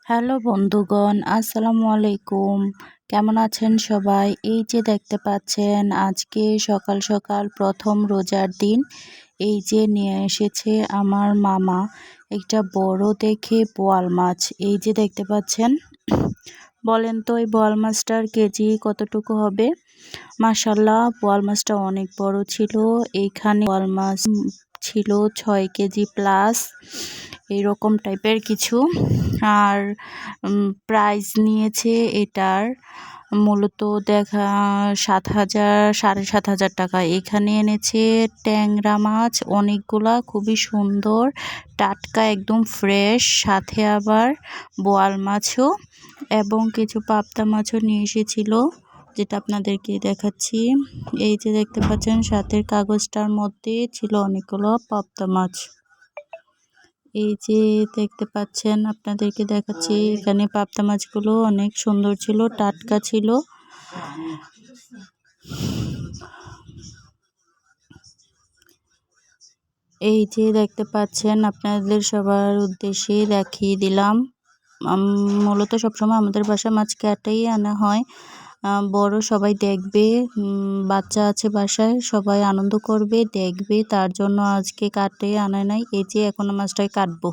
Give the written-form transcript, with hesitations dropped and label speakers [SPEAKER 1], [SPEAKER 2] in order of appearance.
[SPEAKER 1] Hello বন্ধুগণ, আসসালামু আলাইকুম। কেমন আছেন সবাই? এই যে দেখতে পাচ্ছেন আজকে সকাল সকাল প্রথম রোজার দিন। এই যে নিয়ে এসেছে আমার মামা একটা বড় দেখে বোয়াল মাছ। এই যে দেখতে পাচ্ছেন। বলেন তো এই বোয়াল মাছটার কেজি কতটুকু হবে? মাশাল্লাহ, বোয়াল মাছটা অনেক বড় ছিল। এইখানে বোয়াল মাছ ছিল 6 কেজি প্লাস, এরকম টাইপের কিছু। আর প্রাইস নিয়েছে এটার মূলত দেখা 7,000 7,500 টাকা। এখানে এনেছে ট্যাংরা মাছ অনেকগুলা, খুবই সুন্দর টাটকা একদম ফ্রেশ, সাথে আবার বোয়াল মাছও এবং কিছু পাবদা মাছও নিয়ে এসেছিল, যেটা আপনাদেরকে দেখাচ্ছি। এই যে দেখতে পাচ্ছেন সাথের কাগজটার মধ্যে ছিল অনেকগুলো পাবদা মাছ। এই যে দেখতে পাচ্ছেন, আপনাদেরকে দেখাচ্ছি, এখানে পাবদা মাছগুলো অনেক সুন্দর ছিল, টাটকা ছিল। এই যে দেখতে পাচ্ছেন, আপনাদের সবার উদ্দেশ্যে দেখিয়ে দিলাম। মূলত সবসময় আমাদের বাসায় মাছ কেটেই আনা হয়। বড় সবাই দেখবে, বাচ্চা আছে বাসায়, সবাই আনন্দ করবে দেখবে, তার জন্য আজকে কাটে আনা নাই। এই যে এখন মাছটাই কাটবো।